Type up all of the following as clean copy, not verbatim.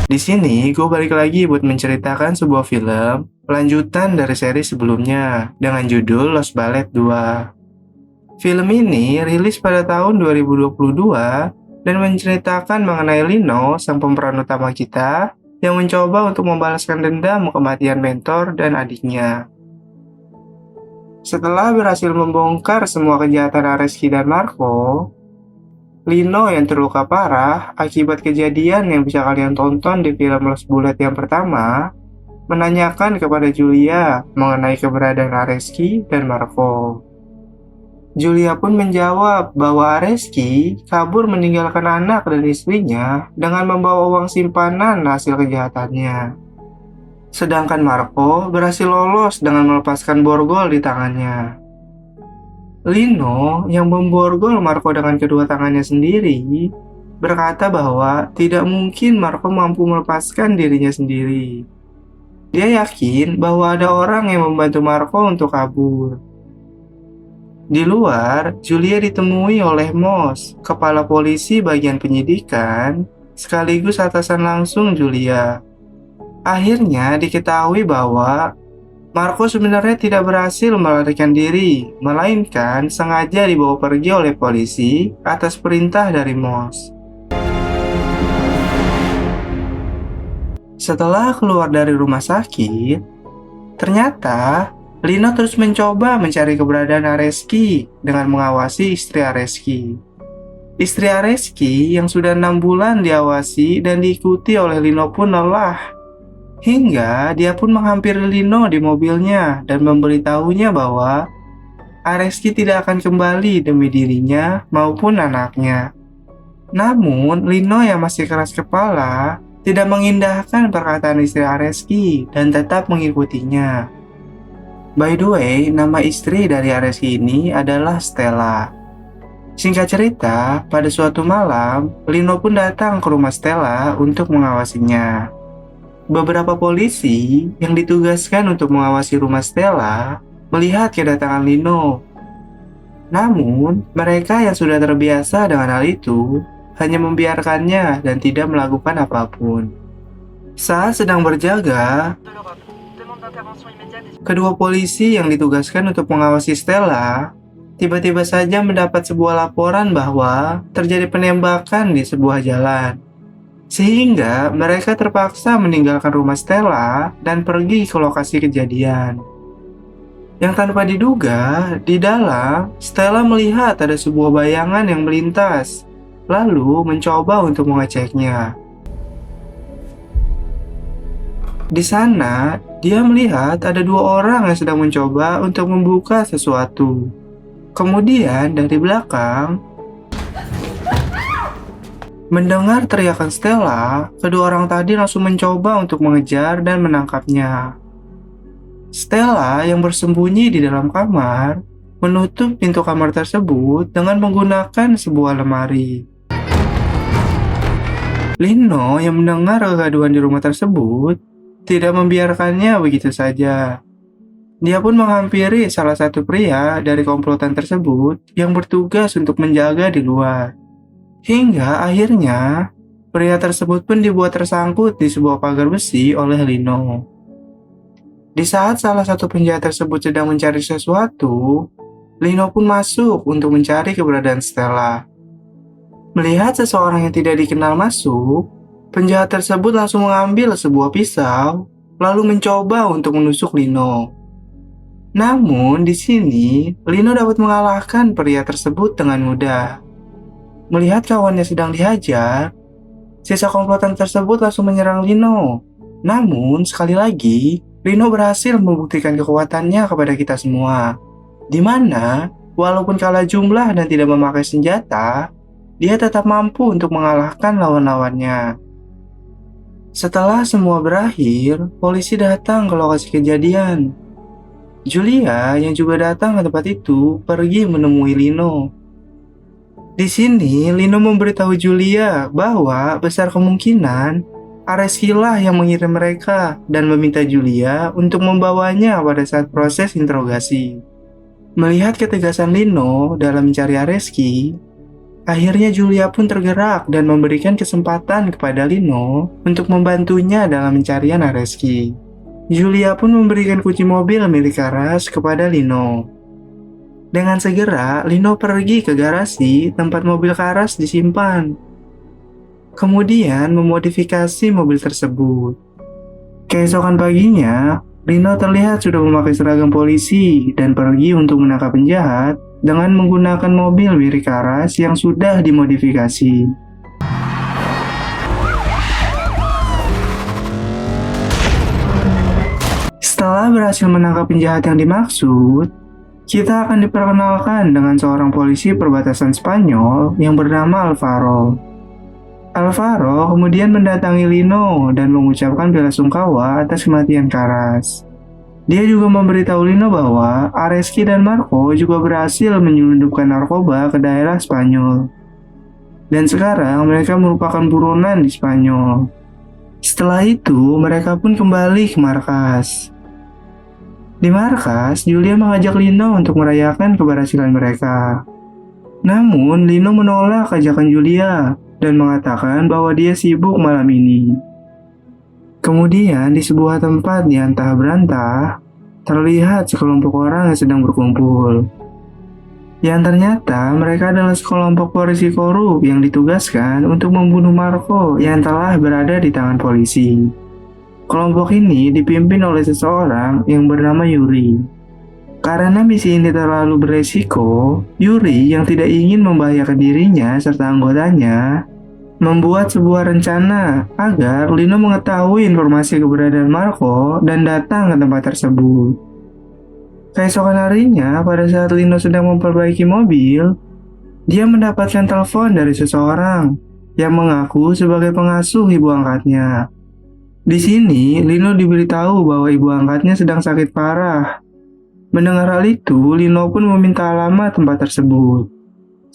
Di sini, gue balik lagi buat menceritakan sebuah film lanjutan dari seri sebelumnya dengan judul Lost Ballet 2. Film ini rilis pada tahun 2022 dan menceritakan mengenai Lino, sang pemeran utama kita, yang mencoba untuk membalaskan dendam kematian mentor dan adiknya. Setelah berhasil membongkar semua kejahatan Areski dan Marco, Lino yang terluka parah akibat kejadian yang bisa kalian tonton di film Lost Bullet yang pertama, menanyakan kepada Julia mengenai keberadaan Areski dan Marco. Julia pun menjawab bahwa Areski kabur meninggalkan anak dan istrinya dengan membawa uang simpanan hasil kejahatannya. Sedangkan Marco berhasil lolos dengan melepaskan borgol di tangannya. Lino yang memborgol Marco dengan kedua tangannya sendiri berkata bahwa tidak mungkin Marco mampu melepaskan dirinya sendiri. Dia yakin bahwa ada orang yang membantu Marco untuk kabur. Di luar, Julia ditemui oleh Moss, kepala polisi bagian penyidikan, sekaligus atasan langsung Julia. Akhirnya diketahui bahwa Marco sebenarnya tidak berhasil melarikan diri, melainkan sengaja dibawa pergi oleh polisi atas perintah dari Moss. Setelah keluar dari rumah sakit, ternyata Lino terus mencoba mencari keberadaan Areski dengan mengawasi istri Areski. Istri Areski yang sudah 6 bulan diawasi dan diikuti oleh Lino pun lelah. Hingga dia pun menghampiri Lino di mobilnya dan memberitahunya bahwa Areski tidak akan kembali demi dirinya maupun anaknya. Namun, Lino yang masih keras kepala tidak mengindahkan perkataan istri Areski dan tetap mengikutinya. By the way, nama istri dari Areski ini adalah Stella. Singkat cerita, pada suatu malam, Lino pun datang ke rumah Stella untuk mengawasinya. Beberapa polisi yang ditugaskan untuk mengawasi rumah Stella melihat kedatangan Lino. Namun, mereka yang sudah terbiasa dengan hal itu hanya membiarkannya dan tidak melakukan apapun. Saat sedang berjaga, kedua polisi yang ditugaskan untuk mengawasi Stella tiba-tiba saja mendapat sebuah laporan bahwa terjadi penembakan di sebuah jalan. Sehingga mereka terpaksa meninggalkan rumah Stella dan pergi ke lokasi kejadian. Yang tanpa diduga, di dalam, Stella melihat ada sebuah bayangan yang melintas, lalu mencoba untuk mengeceknya. Di sana, dia melihat ada 2 orang yang sedang mencoba untuk membuka sesuatu. Kemudian dari belakang, mendengar teriakan Stella, kedua orang tadi langsung mencoba untuk mengejar dan menangkapnya. Stella yang bersembunyi di dalam kamar, menutup pintu kamar tersebut dengan menggunakan sebuah lemari. Lino yang mendengar kegaduhan di rumah tersebut, tidak membiarkannya begitu saja. Dia pun menghampiri salah satu pria dari komplotan tersebut yang bertugas untuk menjaga di luar. Hingga akhirnya, pria tersebut pun dibuat tersangkut di sebuah pagar besi oleh Lino. Di saat salah satu penjahat tersebut sedang mencari sesuatu, Lino pun masuk untuk mencari keberadaan Stella. Melihat seseorang yang tidak dikenal masuk, penjahat tersebut langsung mengambil sebuah pisau, lalu mencoba untuk menusuk Lino. Namun di sini, Lino dapat mengalahkan pria tersebut dengan mudah. Melihat kawannya sedang dihajar, sisa komplotan tersebut langsung menyerang Lino. Namun, sekali lagi, Lino berhasil membuktikan kekuatannya kepada kita semua. Di mana, walaupun kalah jumlah dan tidak memakai senjata, dia tetap mampu untuk mengalahkan lawan-lawannya. Setelah semua berakhir, polisi datang ke lokasi kejadian. Julia yang juga datang ke tempat itu pergi menemui Lino. Di sini, Lino memberitahu Julia bahwa besar kemungkinan Areski lah yang mengirim mereka dan meminta Julia untuk membawanya pada saat proses interogasi. Melihat ketegasan Lino dalam mencari Areski, Akhirnya Julia pun tergerak dan memberikan kesempatan kepada Lino untuk membantunya dalam pencarian Areski. Julia pun memberikan kunci mobil milik Karas kepada Lino. Dengan segera, Lino pergi ke garasi tempat mobil Karas disimpan. Kemudian memodifikasi mobil tersebut. Keesokan paginya, Lino terlihat sudah memakai seragam polisi dan pergi untuk menangkap penjahat dengan menggunakan mobil milik Karas yang sudah dimodifikasi. Setelah berhasil menangkap penjahat yang dimaksud, kita akan diperkenalkan dengan seorang polisi perbatasan Spanyol yang bernama Alvaro. Alvaro kemudian mendatangi Lino dan mengucapkan belasungkawa atas kematian Karas. Dia juga memberitahu Lino bahwa Areski dan Marco juga berhasil menyelundupkan narkoba ke daerah Spanyol. Dan sekarang mereka merupakan buronan di Spanyol. Setelah itu, mereka pun kembali ke markas. Di markas, Julia mengajak Lino untuk merayakan keberhasilan mereka. Namun, Lino menolak ajakan Julia dan mengatakan bahwa dia sibuk malam ini. Kemudian di sebuah tempat di antah berantah, terlihat sekelompok orang yang sedang berkumpul. Yang ternyata mereka adalah sekelompok polisi korup yang ditugaskan untuk membunuh Marco yang telah berada di tangan polisi. Kelompok ini dipimpin oleh seseorang yang bernama Yuri. Karena misi ini terlalu beresiko, Yuri yang tidak ingin membahayakan dirinya serta anggotanya membuat sebuah rencana agar Lino mengetahui informasi keberadaan Marco dan datang ke tempat tersebut. Keesokan harinya, pada saat Lino sedang memperbaiki mobil, dia mendapatkan telepon dari seseorang yang mengaku sebagai pengasuh ibu angkatnya. Di sini, Lino diberitahu bahwa ibu angkatnya sedang sakit parah. Mendengar hal itu, Lino pun meminta alamat tempat tersebut,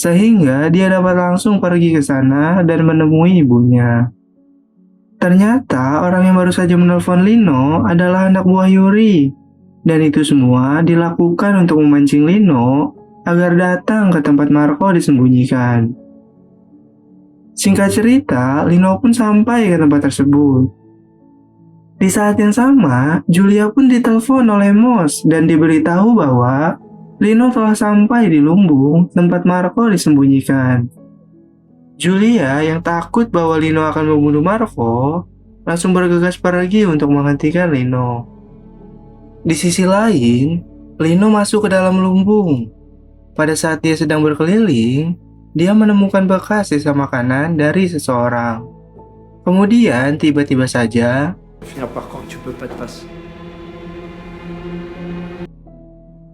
sehingga dia dapat langsung pergi ke sana dan menemui ibunya. Ternyata orang yang baru saja menelpon Lino adalah anak buah Yuri, dan itu semua dilakukan untuk memancing Lino agar datang ke tempat Marco disembunyikan. Singkat cerita, Lino pun sampai ke tempat tersebut. Di saat yang sama, Julia pun ditelepon oleh Moss dan diberitahu bahwa Lino telah sampai di lumbung tempat Marco disembunyikan. Julia yang takut bahwa Lino akan membunuh Marco, langsung bergegas pergi untuk menghentikan Lino. Di sisi lain, Lino masuk ke dalam lumbung. Pada saat dia sedang berkeliling, dia menemukan bekas sisa makanan dari seseorang. Kemudian tiba-tiba saja,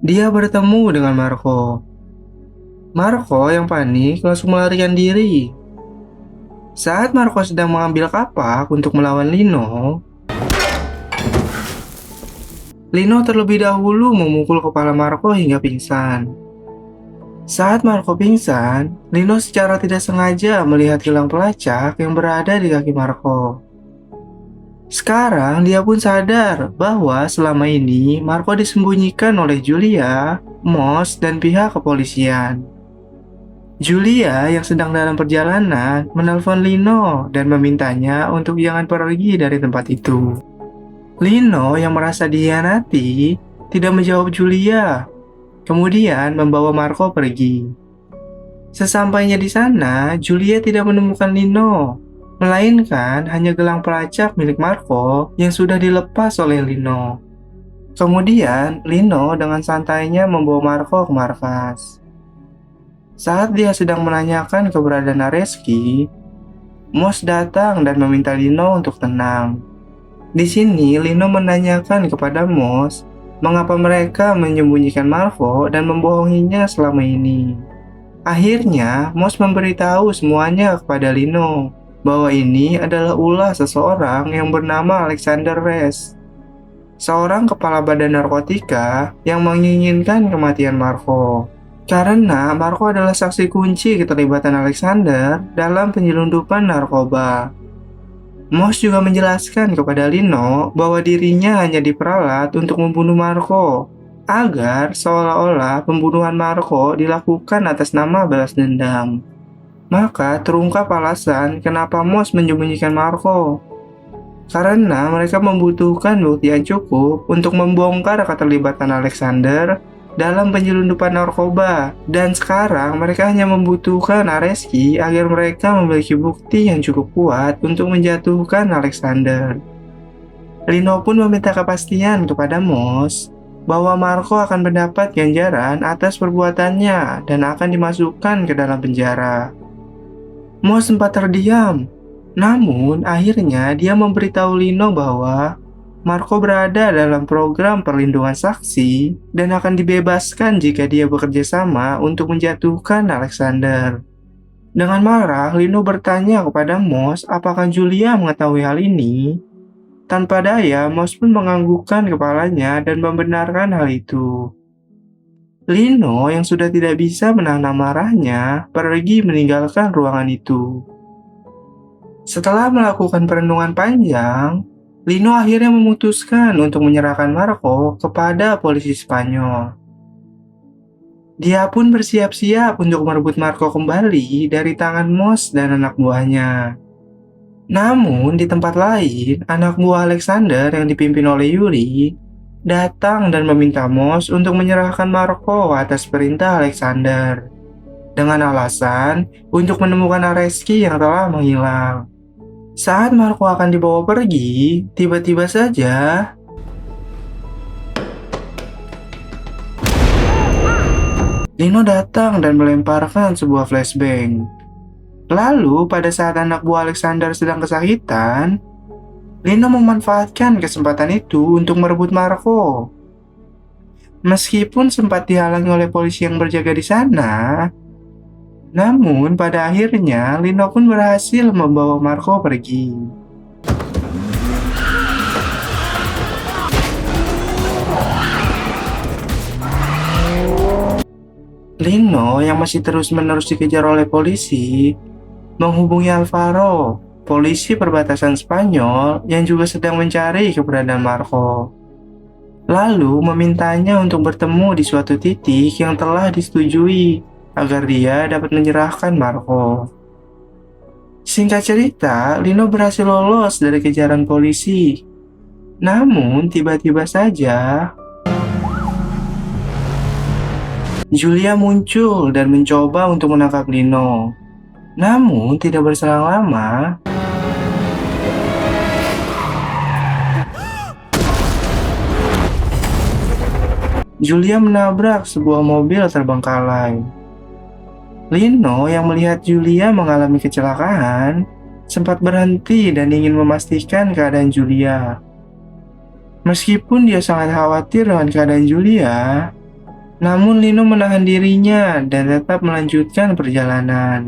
dia bertemu dengan Marco. Marco yang panik langsung melarikan diri. Saat Marco sedang mengambil kapak untuk melawan Lino, Lino terlebih dahulu memukul kepala Marco hingga pingsan. Saat Marco pingsan, Lino secara tidak sengaja melihat gelang pelacak yang berada di kaki Marco. Sekarang dia pun sadar bahwa selama ini Marco disembunyikan oleh Julia, Moss, dan pihak kepolisian. Julia yang sedang dalam perjalanan menelpon Lino dan memintanya untuk jangan pergi dari tempat itu. Lino yang merasa dikhianati tidak menjawab Julia, kemudian membawa Marco pergi. Sesampainya di sana, Julia tidak menemukan Lino, melainkan hanya gelang pelacak milik Marco yang sudah dilepas oleh Lino. Kemudian, Lino dengan santainya membawa Marco ke markas. Saat dia sedang menanyakan keberadaan Areski, Moss datang dan meminta Lino untuk tenang. Di sini, Lino menanyakan kepada Moss mengapa mereka menyembunyikan Marco dan membohonginya selama ini. Akhirnya, Moss memberitahu semuanya kepada Lino bahwa ini adalah ulah seseorang yang bernama Alexander Reyes, seorang kepala badan narkotika yang menginginkan kematian Marco. Karena Marco adalah saksi kunci keterlibatan Alexander dalam penyelundupan narkoba. Moss juga menjelaskan kepada Lino bahwa dirinya hanya diperalat untuk membunuh Marco, agar seolah-olah pembunuhan Marco dilakukan atas nama balas dendam. Maka terungkap alasan kenapa Moss menyembunyikan Marco. Karena mereka membutuhkan bukti yang cukup untuk membongkar keterlibatan Alexander dalam penyelundupan narkoba. Dan sekarang mereka hanya membutuhkan Areski agar mereka memiliki bukti yang cukup kuat untuk menjatuhkan Alexander. Lino pun meminta kepastian kepada Moss bahwa Marco akan mendapat ganjaran atas perbuatannya dan akan dimasukkan ke dalam penjara. Moss sempat terdiam, namun akhirnya dia memberitahu Lino bahwa Marco berada dalam program perlindungan saksi dan akan dibebaskan jika dia bekerja sama untuk menjatuhkan Alexander. Dengan marah, Lino bertanya kepada Moss apakah Julia mengetahui hal ini. Tanpa daya, Moss pun menganggukkan kepalanya dan membenarkan hal itu. Lino yang sudah tidak bisa menahan amarahnya pergi meninggalkan ruangan itu. Setelah melakukan perenungan panjang, Lino akhirnya memutuskan untuk menyerahkan Marco kepada polisi Spanyol. Dia pun bersiap-siap untuk merebut Marco kembali dari tangan Moss dan anak buahnya. Namun, di tempat lain, anak buah Alexander yang dipimpin oleh Yuri datang dan meminta Moss untuk menyerahkan Marco atas perintah Alexander dengan alasan untuk menemukan Areski yang telah menghilang. Saat Marco akan dibawa pergi, tiba-tiba saja Lino datang dan melemparkan sebuah flashbang. Lalu, pada saat anak buah Alexander sedang kesakitan, Lino memanfaatkan kesempatan itu untuk merebut Marco. Meskipun sempat dihalangi oleh polisi yang berjaga di sana, namun pada akhirnya Lino pun berhasil membawa Marco pergi. Lino yang masih terus-menerus dikejar oleh polisi menghubungi Alvaro, polisi perbatasan Spanyol yang juga sedang mencari keberadaan Marco. Lalu memintanya untuk bertemu di suatu titik yang telah disetujui agar dia dapat menyerahkan Marco. Singkat cerita, Lino berhasil lolos dari kejaran polisi. Namun tiba-tiba saja Julia muncul dan mencoba untuk menangkap Lino. Namun, tidak berselang lama, Julia menabrak sebuah mobil terbengkalai. Lino yang melihat Julia mengalami kecelakaan sempat berhenti dan ingin memastikan keadaan Julia. Meskipun dia sangat khawatir dengan keadaan Julia, namun Lino menahan dirinya dan tetap melanjutkan perjalanan.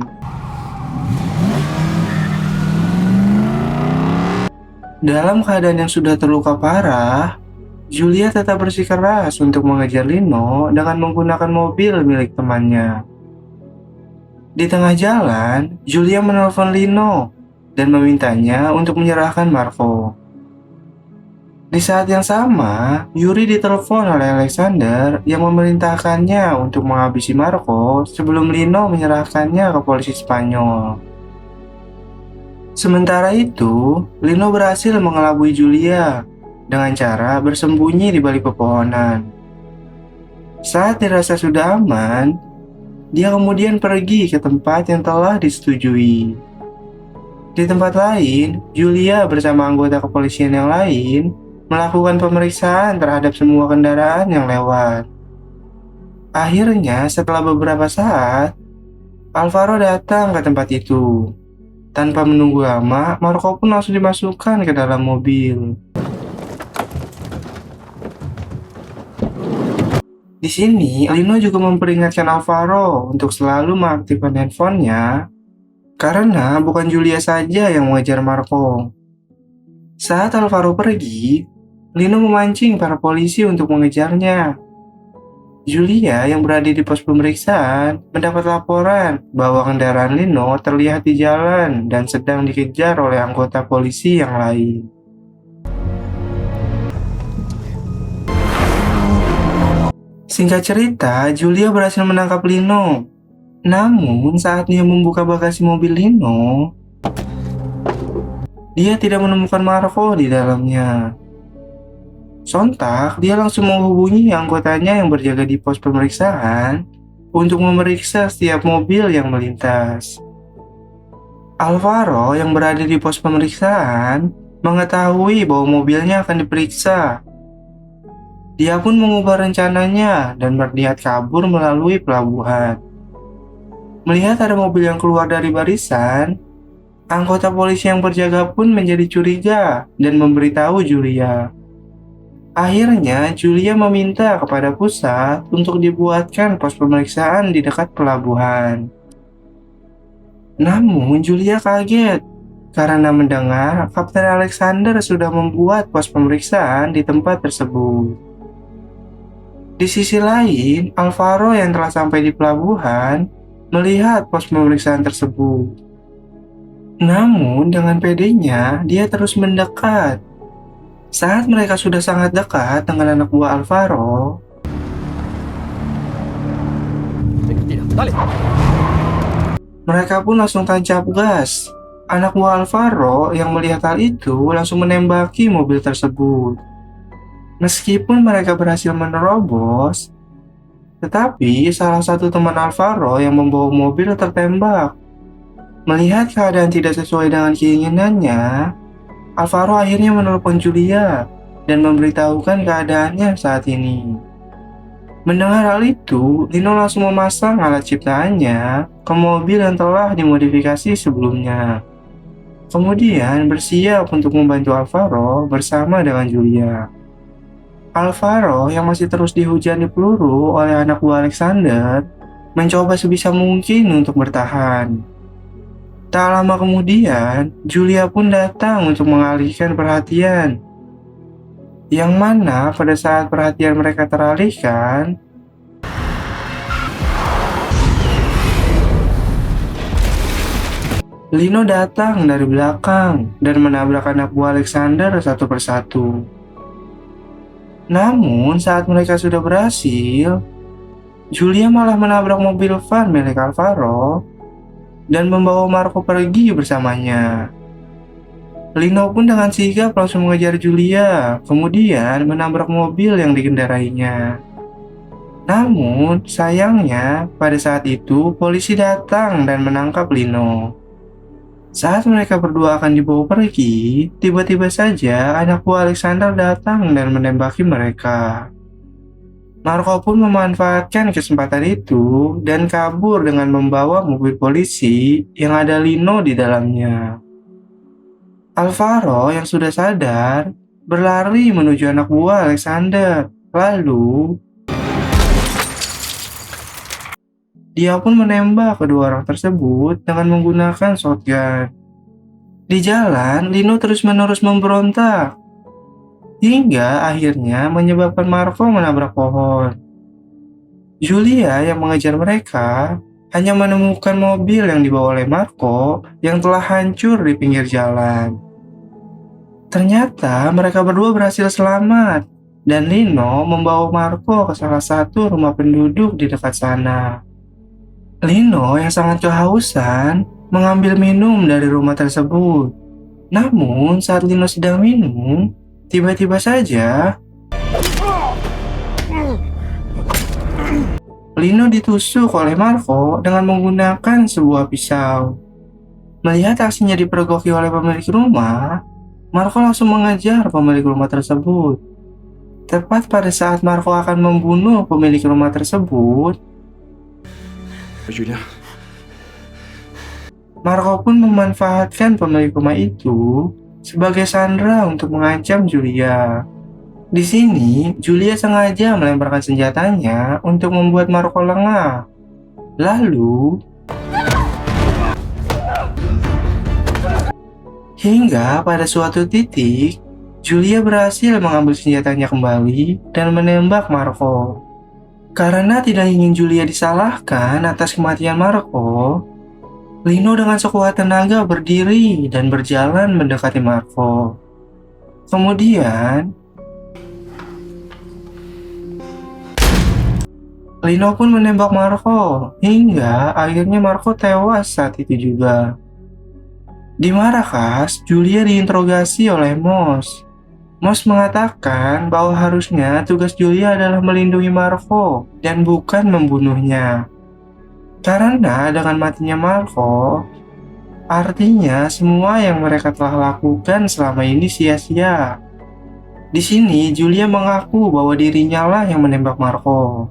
Dalam keadaan yang sudah terluka parah, Julia tetap bersikeras untuk mengejar Lino dengan menggunakan mobil milik temannya. Di tengah jalan, Julia menelpon Lino dan memintanya untuk menyerahkan Marco. Di saat yang sama, Yuri ditelepon oleh Alexander yang memerintahkannya untuk menghabisi Marco sebelum Lino menyerahkannya ke polisi Spanyol. Sementara itu, Lino berhasil mengelabui Julia dengan cara bersembunyi di balik pepohonan. Saat dirasa sudah aman, dia kemudian pergi ke tempat yang telah disetujui. Di tempat lain, Julia bersama anggota kepolisian yang lain melakukan pemeriksaan terhadap semua kendaraan yang lewat. Akhirnya, setelah beberapa saat, Alvaro datang ke tempat itu. Tanpa menunggu lama, Marco pun langsung dimasukkan ke dalam mobil. Di sini, Lino juga memperingatkan Alvaro untuk selalu mengaktifkan handphonenya karena bukan Julia saja yang mengejar Marco. Saat Alvaro pergi, Lino memancing para polisi untuk mengejarnya. Julia yang berada di pos pemeriksaan mendapat laporan bahwa kendaraan Lino terlihat di jalan dan sedang dikejar oleh anggota polisi yang lain. Singkat cerita, Julia berhasil menangkap Lino. Namun saat dia membuka bagasi mobil Lino, dia tidak menemukan Marco di dalamnya. Sontak, dia langsung menghubungi anggotanya yang berjaga di pos pemeriksaan untuk memeriksa setiap mobil yang melintas. Alvaro yang berada di pos pemeriksaan mengetahui bahwa mobilnya akan diperiksa. Dia pun mengubah rencananya dan berniat kabur melalui pelabuhan. Melihat ada mobil yang keluar dari barisan, anggota polisi yang berjaga pun menjadi curiga dan memberitahu Julia. Akhirnya, Julia meminta kepada pusat untuk dibuatkan pos pemeriksaan di dekat pelabuhan. Namun, Julia kaget karena mendengar Kapten Alexander sudah membuat pos pemeriksaan di tempat tersebut. Di sisi lain, Alvaro yang telah sampai di pelabuhan melihat pos pemeriksaan tersebut. Namun, dengan pedenya, dia terus mendekat. Saat mereka sudah sangat dekat dengan anak buah Alvaro, mereka pun langsung tancap gas. Anak buah Alvaro yang melihat hal itu langsung menembaki mobil tersebut. Meskipun mereka berhasil menerobos, tetapi salah satu teman Alvaro yang membawa mobil tertembak. Melihat keadaan tidak sesuai dengan keinginannya, Alvaro akhirnya menelpon Julia dan memberitahukan keadaannya saat ini. Mendengar hal itu, Lino langsung memasang alat ciptaannya ke mobil yang telah dimodifikasi sebelumnya. Kemudian bersiap untuk membantu Alvaro bersama dengan Julia. Alvaro yang masih terus dihujani peluru oleh anak buah Alexander mencoba sebisa mungkin untuk bertahan. Tak lama kemudian, Julia pun datang untuk mengalihkan perhatian. Yang mana pada saat perhatian mereka teralihkan, Lino datang dari belakang dan menabrak anak buah Alexander satu persatu. Namun saat mereka sudah berhasil, Julia malah menabrak mobil van milik Alvaro dan membawa Marco pergi bersamanya. Lino pun dengan sigap langsung mengejar Julia, kemudian menabrak mobil yang dikendarainya. Namun, sayangnya, pada saat itu polisi datang dan menangkap Lino. Saat mereka berdua akan dibawa pergi, tiba-tiba saja anak buah Alexander datang dan menembaki mereka. Marco pun memanfaatkan kesempatan itu dan kabur dengan membawa mobil polisi yang ada Lino di dalamnya. Alvaro yang sudah sadar berlari menuju anak buah Alexander. Lalu, dia pun menembak kedua orang tersebut dengan menggunakan shotgun. Di jalan, Lino terus-menerus memberontak hingga akhirnya menyebabkan Marco menabrak pohon. Julia yang mengejar mereka hanya menemukan mobil yang dibawa oleh Marco yang telah hancur di pinggir jalan. Ternyata mereka berdua berhasil selamat dan Lino membawa Marco ke salah satu rumah penduduk di dekat sana. Lino yang sangat kehausan mengambil minum dari rumah tersebut. Namun saat Lino sedang minum, tiba-tiba saja Lino ditusuk oleh Marco dengan menggunakan sebuah pisau. Melihat aksinya dipergoki oleh pemilik rumah, Marco langsung mengejar pemilik rumah tersebut. Tepat pada saat Marco akan membunuh pemilik rumah tersebut, Julia. Marco pun memanfaatkan pemilik rumah itu sebagai sandera untuk mengancam Julia. Di sini, Julia sengaja melemparkan senjatanya untuk membuat Marco lengah. Lalu, hingga pada suatu titik, Julia berhasil mengambil senjatanya kembali dan menembak Marco. Karena tidak ingin Julia disalahkan atas kematian Marco, Lino dengan sekuat tenaga berdiri dan berjalan mendekati Marco. Kemudian, Lino pun menembak Marco, hingga akhirnya Marco tewas saat itu juga. Di markas, Julia diinterogasi oleh Moss. Moss mengatakan bahwa harusnya tugas Julia adalah melindungi Marco dan bukan membunuhnya. Karena dengan matinya Marco, artinya semua yang mereka telah lakukan selama ini sia-sia. Di sini, Julia mengaku bahwa dirinya lah yang menembak Marco.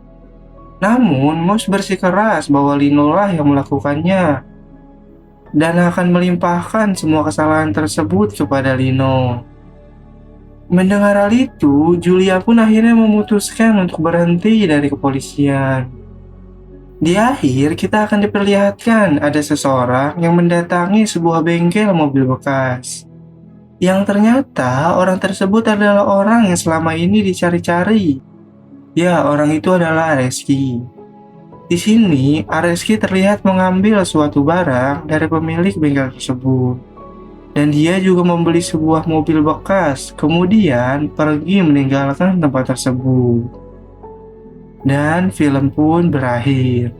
Namun, Moss bersikeras bahwa Lino lah yang melakukannya dan akan melimpahkan semua kesalahan tersebut kepada Lino. Mendengar hal itu, Julia pun akhirnya memutuskan untuk berhenti dari kepolisian. Di akhir, kita akan diperlihatkan ada seseorang yang mendatangi sebuah bengkel mobil bekas. Yang ternyata orang tersebut adalah orang yang selama ini dicari-cari. Ya, orang itu adalah Areski. Di sini, Areski terlihat mengambil suatu barang dari pemilik bengkel tersebut. Dan dia juga membeli sebuah mobil bekas, kemudian pergi meninggalkan tempat tersebut. Dan film pun berakhir.